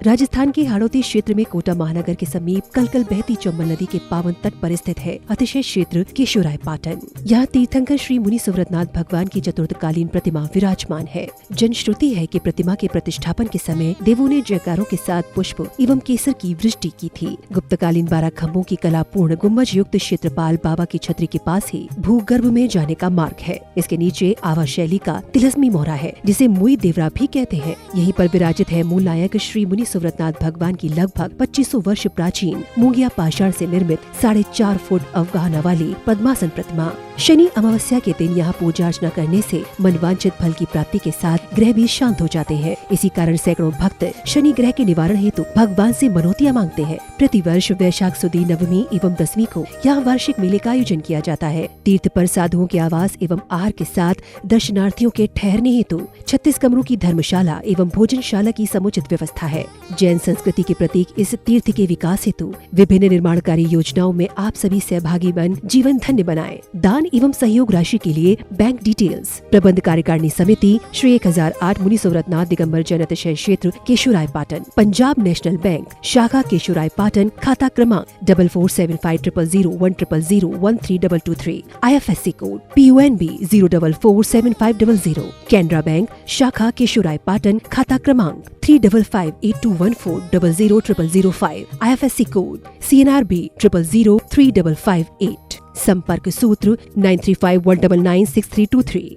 राजस्थान के हाड़ौती क्षेत्र में कोटा महानगर के समीप कलकल बहती चंबल नदी के पावन तट पर स्थित है अतिशय क्षेत्र केशोराय पाटन। यहाँ तीर्थंकर श्री मुनि सुव्रतनाथ भगवान की चतुर्थकालीन प्रतिमा विराजमान है। जनश्रुति है कि प्रतिमा के प्रतिष्ठापन के समय देवों ने जयकारों के साथ पुष्प एवं केसर की वृष्टि की थी। गुप्तकालीन 12 खम्भों की कलापूर्ण गुम्बज युक्त क्षेत्रपाल बाबा की छतरी के पास ही भूगर्भ में जाने का मार्ग है। इसके नीचे आवा शैली का तिलस्मी मोहरा है, जिसे मुई देवरा भी कहते हैं। यहीं पर विराजित है मूल नायक श्री मुनि सुव्रतनाथ भगवान की लगभग 2500 वर्ष प्राचीन मूंगिया पाषाण से निर्मित 4.5 फुट अवगाहना वाली पद्मासन प्रतिमा। शनि अमावस्या के दिन यहाँ पूजा अर्चना करने से मनवांछित फल की प्राप्ति के साथ ग्रह भी शांत हो जाते हैं। इसी कारण सैकड़ों भक्त शनि ग्रह के निवारण हेतु भगवान से मनौतियाँ मांगते हैं। प्रतिवर्ष वैशाख सुदी नवमी एवं 10वीं को यहाँ वार्षिक मेले का आयोजन किया जाता है। तीर्थ पर साधुओं के आवास एवं आहार के साथ दर्शनार्थियों के ठहरने हेतु 36 कमरों की धर्मशाला एवं भोजनशाला की समुचित व्यवस्था है। जैन संस्कृति के प्रतीक इस तीर्थ के विकास हेतु विभिन्न निर्माणकारी योजनाओं में आप सभी सहभागी बन जीवन धन्य बनाएं। दान एवं सहयोग राशि के लिए बैंक डिटेल्स। प्रबंध कार्यकारिणी समिति श्री 1008 मुनि सुव्रतनाथ दिगंबर जैन अतिशय क्षेत्र केशोराय पाटन, पंजाब नेशनल बैंक शाखा केशोराय पाटन, खाता क्रमांक 4475001000132223, IFSC code PUNB 0447500, Canara bank शाखा केशोराय पाटन, खाता क्रमांक 355821400005, IFSC कोड CNRB 00035558, संपर्क सूत्र 9351996323।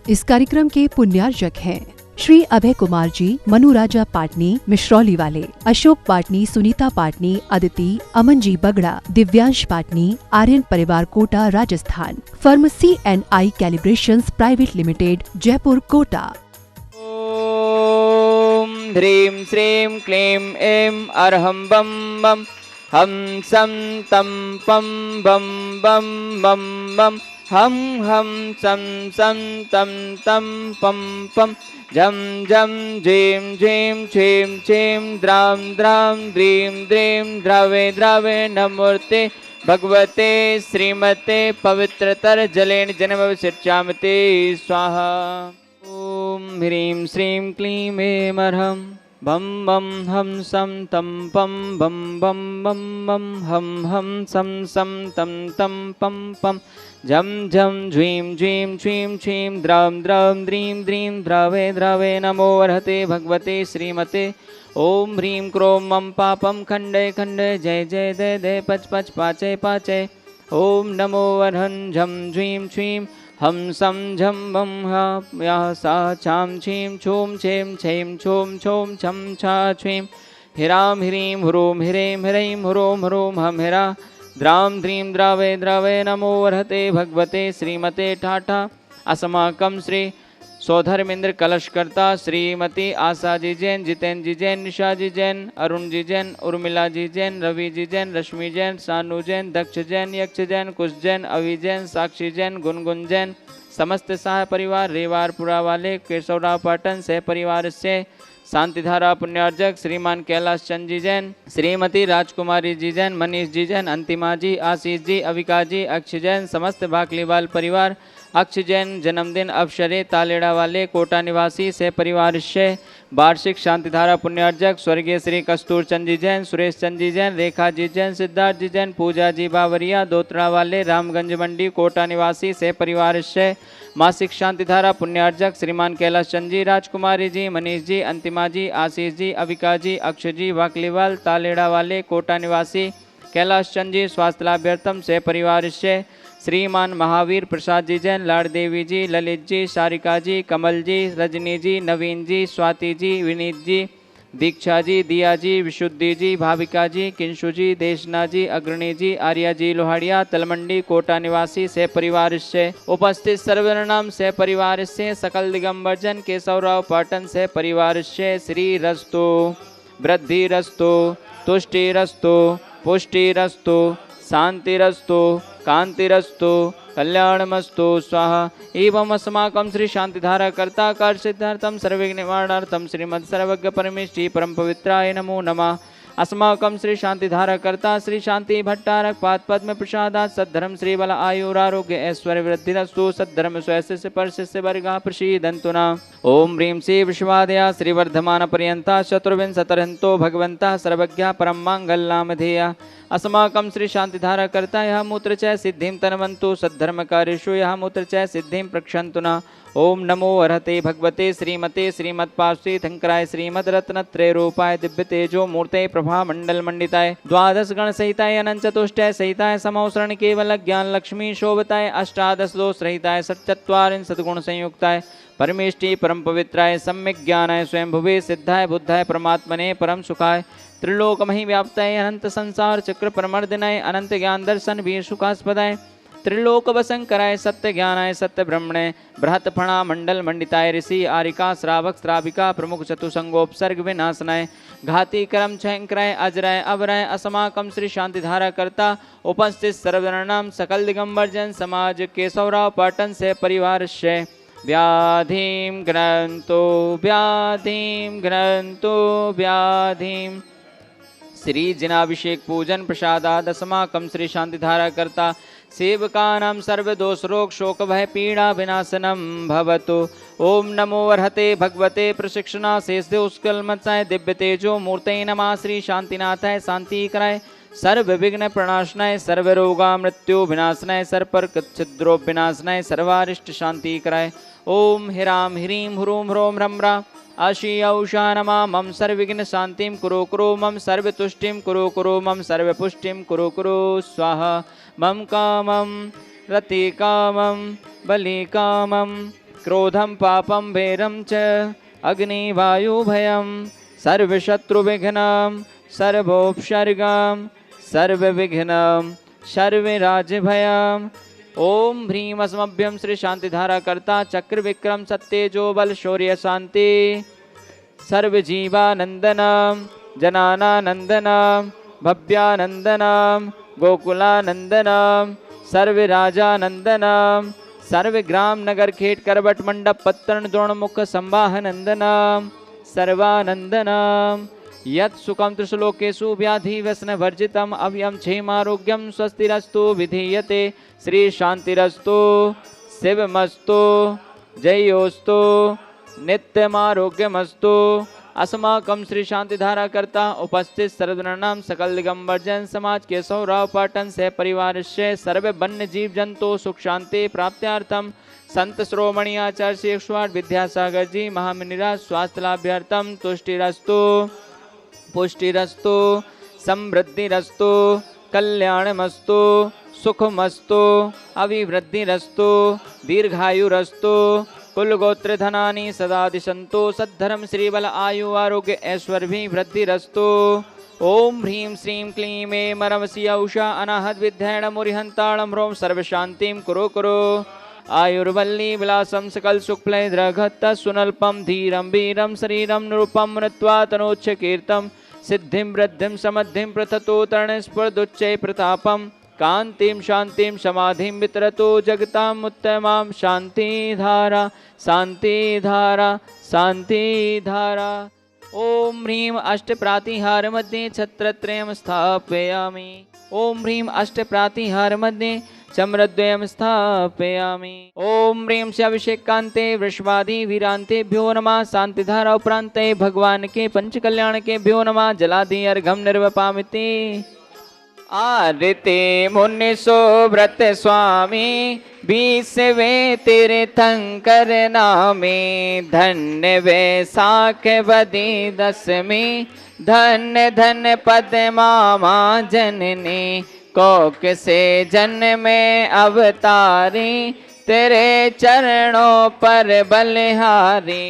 इस कार्यक्रम के पुण्यार्जक हैं श्री अभय कुमार जी, मनु राजा पाटनी मिश्रौली वाले, अशोक पाटनी, सुनीता पाटनी, अदिति, अमन जी बगड़ा, दिव्यांश पाटनी, आर्यन परिवार Kota Rajasthan, firm C&I calibrations private limited Jaipur Kota. ओम ह्रीं श्रीं क्लीं ऐं अरहं बम बम हम सम तम पम बम बम बम बम हम सम तम तम पम पम झम झम झीं झीं छीं छीं द्रां द्रां द्रीं द्रीं द्रावे द्रावे नमोर्ते भगवते श्रीमते पवित्रतर जलेन जन्मविसर्चामते स्वाहा। ओम ह्रीं श्रीं क्लीं ऐं अरहं बम बम हम सम तम पम बम बम बम बम हम सम तम तम पम पम झम झम झीं झीं छीं छीं द्रां द्रां द्रीं द्रीं द्रावे द्रावे नमो अर्हते भगवते श्रीमते। ओम ह्रीं क्रों मम पापम खंडे खंडे जय जय दे दे पच पच पाचे पाचे। ओम नमो अर्हं झम झीं छीं हम सम झम बम हा सा छाम छीं छूम छेम छेम छूम छूम छम छा छीं हिरां ह्रीं ह्रूं ह्रीं ह्रीं ह्रूं ह्रूं हम हिरा द्रां द्रीं द्रावे द्रावे नमो अर्हते भगवते श्रीमते ठाठा। अस्माकं श्री सौधर्मेंद्र कलशकर्ता श्रीमती आशा जी जैन, जितेंद्र जी जैन, निशा जी जैन, अरुण जी जैन, उर्मिला जी जैन, रवि जी जैन, रश्मि जैन, सानू जैन, दक्ष जैन, यक्ष जैन, कुश जैन, अवि जैन, साक्षी जैन, गुनगुन जैन, समस्त सह परिवार रेवारपुरा वाले केशवराव पाटन सह परिवार से शांतिधारा पुण्यार्जक श्रीमान कैलाश चंद जी जैन, श्रीमती राजकुमारी जी जैन, मनीष जी जैन, अंतिमा जी, आशीष जी, अविका जी, अक्ष जैन, समस्त भाकलीवाल परिवार, अक्ष जैन जन्मदिन अवसरे तालेड़ा वाले कोटा निवासी से परिवार से वार्षिक शांतिधारा पुण्यार्जक स्वर्गीय श्री कस्तूर चंद जी जैन, सुरेश चंद जी जैन, रेखा जी जैन, सिद्धार्थ जी जैन, पूजा जी बावरिया दोतरा वाले रामगंज मंडी कोटा निवासी से परिवार से मासिक शांतिधारा पुण्यार्जक श्रीमान कैलाश चंद जी, राजकुमारी जी, मनीष जी, अंतिमा जी, आशीष जी, अविका जी, अक्ष जी, वाकलीवाल तालेड़ा वाले कोटा निवासी कैलाश चंद जी, स्वास्थ्य लाभ्यर्थम से परिवार से श्रीमान महावीर प्रसाद जी जैन, लाड़देवी जी, ललित जी, सारिका जी, कमल जी, रजनी जी, नवीन जी, स्वाति जी, विनीत जी, दीक्षा जी, दिया जी, विशुद्धि जी, भाविका जी, किंशु जी, देशना जी, अग्रणी जी, आर्या जी लोहाड़िया तलमंडी कोटा निवासी से परिवार से उपस्थित सर्वनाम से परिवार से सकल दिगंबर जन केशवराव पाटन से परिवार से श्री रस्तु वृद्धि रस्तु तुष्टि रस्तु पुष्टि रस्तु शांति रस्तु कांतिरस्तु कल्याणमस्तु स्वाहा। एवं अस्माकं श्री शांतिधारा कर्ता कार्य सिद्धार्थम सर्वविघ्न निवारणार्थम श्रीमद् सर्वज्ञ परमेष्ठी परम पवित्राय नमो नमः। अस्माकं श्री शांतिधारा कर्ता श्री शांति भट्टारक पाद पद्म प्रसादात् सद्धर्म श्री बल आयुरारोग्य ऐश्वर्य वृद्धिरस्तु सद्धर्म स्वैस्य परशिष्य वर्गा प्रसीदन्तु न। ओम ह्रीं श्री विश्वादया श्रीवर्धमान पर्यंता चतुर्विंशतिरहंतो भगवंता सर्वज्ञ परम मांगल्यनामधेय अस्माकं श्री शांतिधारा कर्ता यह मूत्र च सिद्धिं तन्वन्तु सद्धर्म कार्येषु यह मूत्र च सिद्धिं प्रक्षन्तु न। ओम नमो अर्हते भगवते श्रीमते श्रीमत्पार्श्वे शंकराय श्रीमद्रत्नत्रय रूपाय दिव्य तेजो मूर्ते प्रभा मंडल मंडिताय द्वादश गण सहिताय अनंत चतुष्टय सहिताय समौसरण केवल ज्ञान लक्ष्मी शोभताय अष्टादश दोष रहिताय सच्चत्वारिंशत् गुण संयुक्ताय परमेष्टि परम पवित्राय सम्यक ज्ञानाय स्वयं भुवे सिद्धाय बुद्धाय परमात्मने परम सुखाय त्रिलोकमहि व्याप्ताय अनंत संसार चक्र परमर्दिनाय अनंत ज्ञान दर्शन वीर सुखास्पदाय त्रिलोक वसंकराय सत्य ज्ञानाय सत्य ब्रह्मणे बृहत फणा मंडल मंडिताय ऋषि आरिका श्रावक श्राविका प्रमुख चतुसंगोपसर्ग विनाशनाय घाती करम छयंकराय अजराय अवराय अस्माकं श्री शांतिधारा कर्ता उपस्थित सर्ववर्णाम सकल दिगंबर जन समाज केशवराव पाटन से परिवार से व्याधिं ग्रंथो व्याधिं श्री जिनाभिषेक पूजन प्रसादाद अस्माकं श्री शांतिधारा कर्ता सेवकानां सर्वदोष रोग शोक भय पीड़ा विनाशनम भवतु। ओम नमो अर्हते भगवते प्रशिक्षणा शेष उत्कलमत्साय दिव्य तेजो मूर्ते नमः श्री शांतिनाथाय शांति कराय सर्व विघ्न प्रणाशनाय सर्व रोगा मृत्यु विनाशनाय सर्पर छिद्रो विनाशनाय सर्वारिष्ट शांति कराय। ओम ह्रां ह्रीं ह्रूं ह्रों ह्रम्रा आशी औषा नमा मम सर्वविघ्न शांतिं कुरु मम सर्वतुष्टिं कुरु मम सर्वपुष्टिं कुरु स्वाहा। मम कामं रतिकामं बलिकामं क्रोधं पापं भैरं च अग्निवायुभयं सर्वशत्रुविघ्नं सर्वोपसर्गं सर्वविघ्नं सर्वराजभयम्। ओम ह्रीं अस्मभ्यं श्री शांतिधारा कर्ता चक्र विक्रम सत्येजो बल शौर्य शांति सर्वजीवानंदनम जनानानंदनम भव्यानंदनम गोकुलानंदनम सर्वराजानंदनम सर्वग्राम नगर खेट करवट मंडप पत्तन द्रोणमुख संवाहनंदनम सर्वानंदनम यत् सुखं त्रिश्लोकेषु व्याधि व्यसन वर्जितम अव्ययं क्षेमारोग्यं स्वस्तिरस्तु विधीयते श्री शांतिरस्तु शिवमस्तु जयोस्तु नित्यमारोग्यमस्तु। अस्माकं श्री शांतिधारा कर्ता उपस्थित सर्ववर्णाम सकल दिगंबर जन समाज केशवराव पाटन से परिवार से सर्व वन्य जीव जंतु सुख शांति प्राप्त्यार्थम संत श्रोमणी आचार्य श्री 108 विद्यासागर जी महामुनिराज स्वास्थ्य लाभ्यार्थम तुष्टिरस्तु पुष्टिरस्तु समृद्धिरस्तु कल्याणमस्तु सुखमस्तु अभिवृद्धिरस्तु दीर्घायुरस्तु कुलगोत्र धनानि सदा दिशन्तु सद्धर्म श्रीबल आयु आरोग्य ऐश्वर्य वृद्धिरस्तु। ओम ह्रीं श्रीं क्लीं ऐं मरवसी औषा अनाहत विद्येण मुरिहन्ताणं ह्रौं सर्वशान्तिं कुरु आयुर्वल्ली विलासं सकल सुखफलैर्घत्त सुनल्पं धीरं वीरं शरीरं नृपं मृत्वा तनोच्च कीर्तं सिद्धिं वृद्धिं समद्धिं प्रथतो तरणस्पर्धुच्चै प्रतापं कांतिं शांतिं समाधिं वितरतो जगताम् उत्तमां शांतिधारा शांतिधारा शांतिधारा। ओम ह्रीं अष्टप्रातिहार मध्ये छत्रत्रयं स्थापयामि। ओम ह्रीं अष्टप्रातिहार मध्ये चम्रद्वयं स्थापयामि। ओम ह्रीं से अभिषेकान्ते वृषभादि वीरान्तेभ्यो नमः। शांतिधारा उपरान्ते भगवान के पंच कल्याण के भ्यो नमः। जलादि अर्घं निर्वपामिति। आरते मुनि सोव्रत स्वामी 20वें तीर्थंकर नामे। धन्य वैसाख बदी दशमी धन्य धन्य पद्मा माँ जननी। कोक से जन्मे अवतारी तेरे चरणों पर बलिहारी।